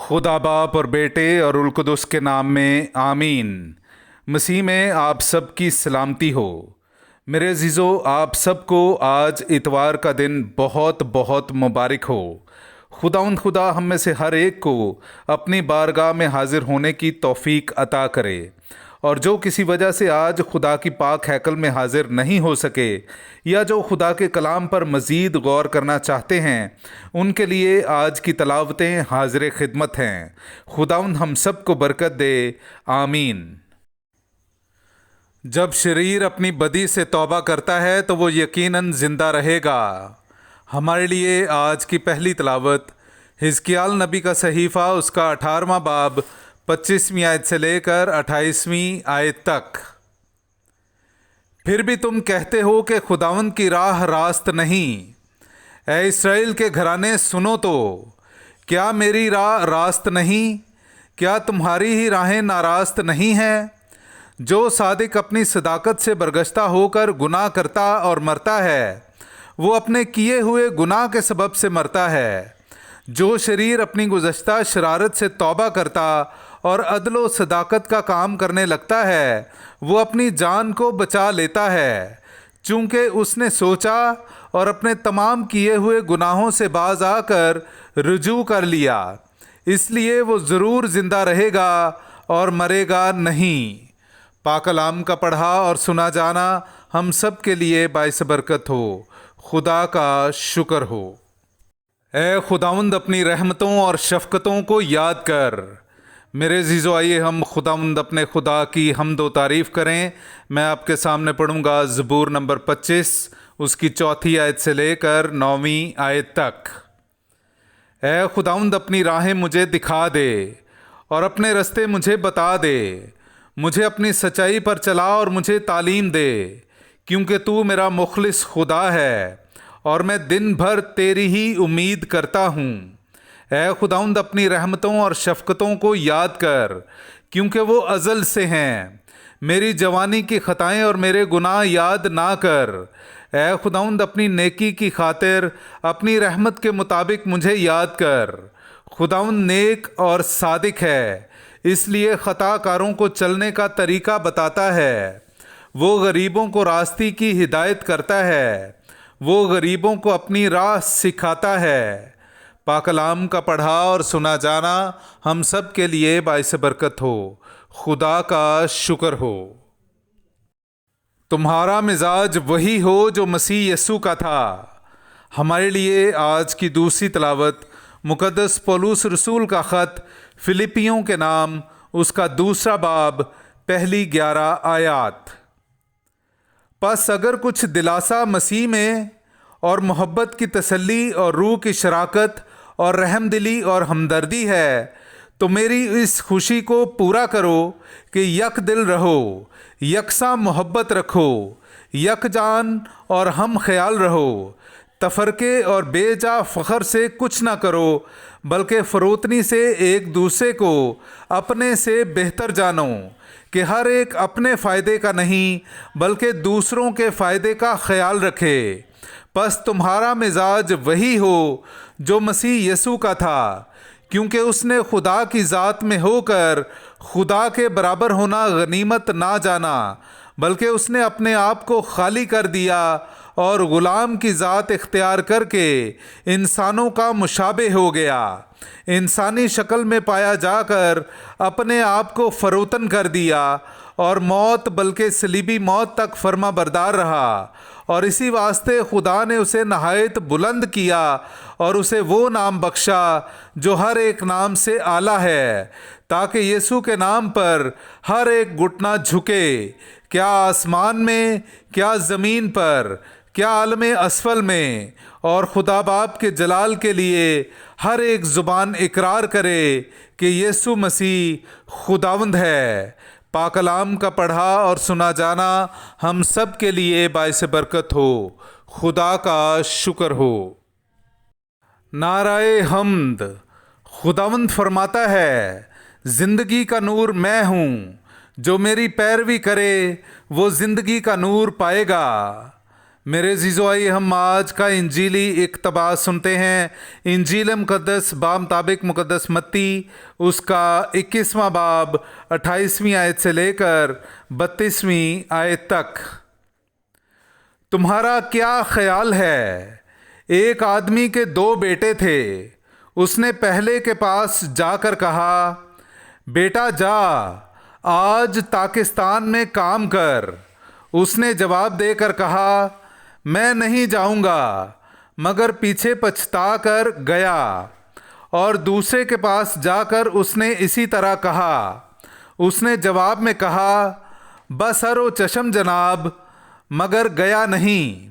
खुदा बाप और बेटे और उल कुदस के नाम में आमीन। मसीह में आप सब की सलामती हो। मेरे अजीज़ों, आप सबको आज इतवार का दिन बहुत बहुत मुबारक हो। खुदा हम में से हर एक को अपनी बारगाह में हाजिर होने की तौफीक अता करे, और जो किसी वजह से आज खुदा की पाक हैकल में हाजिर नहीं हो सके या जो खुदा के कलाम पर मज़ीद गौर करना चाहते हैं, उनके लिए आज की तलावतें हाजिर खिदमत हैं। खुदावंद हम सब को बरकत दे, आमीन। जब शरीर अपनी बदी से तौबा करता है तो वो यकीनन ज़िंदा रहेगा। हमारे लिए आज की पहली तलावत हिजकियाल नबी का सहीफ़ा, उसका 18वां बाब 25वीं आयत से लेकर 28वीं आयत तक। फिर भी तुम कहते हो कि खुदावंद की राह रास्त नहीं। ऐ इस्राएल के घराने सुनो तो, क्या मेरी राह रास्त नहीं? क्या तुम्हारी ही राहें नारास्त नहीं हैं? जो सादिक अपनी सदाकत से बरगश्ता होकर गुनाह करता और मरता है, वो अपने किए हुए गुनाह के सबब से मरता है। जो शरीर अपनी गुज़श्ता शरारत से तौबा करता और अदल व सदाकत का काम करने लगता है, वो अपनी जान को बचा लेता है, चूँकि उसने सोचा और अपने तमाम किए हुए गुनाहों से बाज आकर रुजू कर लिया। इसलिए वो ज़रूर ज़िंदा रहेगा और मरेगा नहीं। पाक कलाम का पढ़ा और सुना जाना हम सब के लिए बाइस बरकत हो। खुदा का शुक्र हो। ऐ खुदावंद, अपनी रहमतों और शफ़क़तों को याद कर। मेरे अज़ीज़ों, आइए हम खुदावंद अपने खुदा की हम्द व तारीफ़ करें। मैं आपके सामने पढ़ूंगा ज़बूर नंबर 25, उसकी 4थी आयत से लेकर 9वीं आयत तक। ऐ खुदावंद, अपनी राहें मुझे दिखा दे और अपने रास्ते मुझे बता दे। मुझे अपनी सच्चाई पर चला और मुझे तालीम दे, क्योंकि तू मेरा मुखलिस खुदा है और मैं दिन भर तेरी ही उम्मीद करता हूँ। ऐ खुदावंद, अपनी रहमतों और शफ़क़तों को याद कर, क्योंकि वो अज़ल से हैं। मेरी जवानी की ख़ताएँ और मेरे गुनाह याद ना कर। ऐ खुदावंद, अपनी नेकी की खातिर अपनी रहमत के मुताबिक मुझे याद कर। खुदावंद नेक और सादिक है, इसलिए ख़ताकारों को चलने का तरीका बताता है। वो गरीबों को रास्ते की हिदायत करता है, वो गरीबों को अपनी राह सिखाता है। पाक कलाम का पढ़ा और सुना जाना हम सब के लिए बाइस बरकत हो। खुदा का शुक्र हो। तुम्हारा मिजाज वही हो जो मसीह यसू का था। हमारे लिए आज की दूसरी तलावत मुकद्दस पौलुस रसूल का ख़त फिलिपियों के नाम, उसका 2 बाब, पहली 11 आयात। बस अगर कुछ दिलासा मसीह में और मोहब्बत की तसल्ली और रूह की शराकत और रहमदिली और हमदर्दी है, तो मेरी इस खुशी को पूरा करो कि यक दिल रहो, यकसा मोहब्बत रखो, यकजान और हम ख्याल रहो। तफरके और बेजा फ़ख्र से कुछ ना करो, बल्कि फ़रोतनी से एक दूसरे को अपने से बेहतर जानो, कि हर एक अपने फ़ायदे का नहीं बल्कि दूसरों के फ़ायदे का ख्याल रखे। बस तुम्हारा मिजाज वही हो जो मसीह यसू का था, क्योंकि उसने खुदा की ज़ात में होकर खुदा के बराबर होना गनीमत ना जाना, बल्कि उसने अपने आप को खाली कर दिया और ग़ुलाम की ज़ात इख्तियार करके इंसानों का मुशाबे हो गया। इंसानी शक्ल में पाया जाकर अपने आप को फ़रोतन कर दिया और मौत, बल्कि सलीबी मौत तक फर्मा बरदार रहा। और इसी वास्ते खुदा ने उसे नहायत बुलंद किया और उसे वो नाम बख्शा जो हर एक नाम से आला है, ताकि यीशु के नाम पर हर एक घुटना झुके, क्या आसमान में, क्या ज़मीन पर, क्या आलम असफल में, और खुदा बाप के जलाल के लिए हर एक ज़ुबान इकरार करे कि यीशु मसीह खुदावंद है। पाक कलाम का पढ़ा और सुना जाना हम सब के लिए बाइस बरकत हो। खुदा का शुक्र हो। नाराए हम्द। खुदावंद फरमाता है, ज़िंदगी का नूर मैं हूँ, जो मेरी पैरवी करे वो ज़िंदगी का नूर पाएगा। میرے عزیزو، آئیے ہم آج کا انجیلی اقتباس سنتے ہیں۔ انجیل مقدس مطابق مقدس متی اس کا 21واں باب 28ویں آیت سے لے کر 32ویں آیت تک۔ تمہارا کیا خیال ہے؟ ایک آدمی کے 2 بیٹے تھے۔ اس نے پہلے کے پاس جا کر کہا، بیٹا جا آج تاکستان میں کام کر۔ اس نے جواب دے کر کہا، میں نہیں جاؤں گا، مگر پیچھے پچھتا کر گیا۔ اور دوسرے کے پاس جا کر اس نے اسی طرح کہا۔ اس نے جواب میں کہا، بسر و چشم جناب، مگر گیا نہیں۔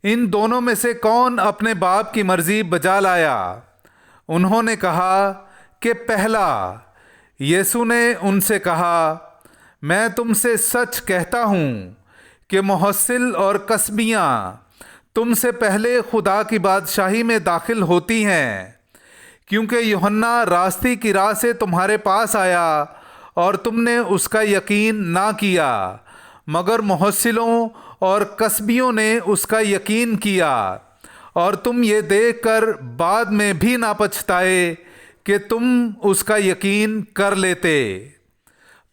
ان دونوں میں سے کون اپنے باپ کی مرضی بجا لایا؟ انہوں نے کہا کہ پہلا۔ یسوع نے ان سے کہا، میں تم سے سچ کہتا ہوں کہ محصل اور کسبیاں تم سے پہلے خدا کی بادشاہی میں داخل ہوتی ہیں، کیونکہ یوحنا راستی کی راہ سے تمہارے پاس آیا اور تم نے اس کا یقین نہ کیا، مگر محصلوں اور کسبیوں نے اس کا یقین کیا، اور تم یہ دیکھ کر بعد میں بھی نہ پچھتائے کہ تم اس کا یقین کر لیتے۔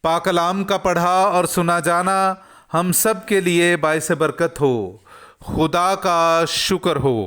پاک کلام کا پڑھا اور سنا جانا ہم سب کے لیے باعث برکت ہو۔ خدا کا شکر ہو۔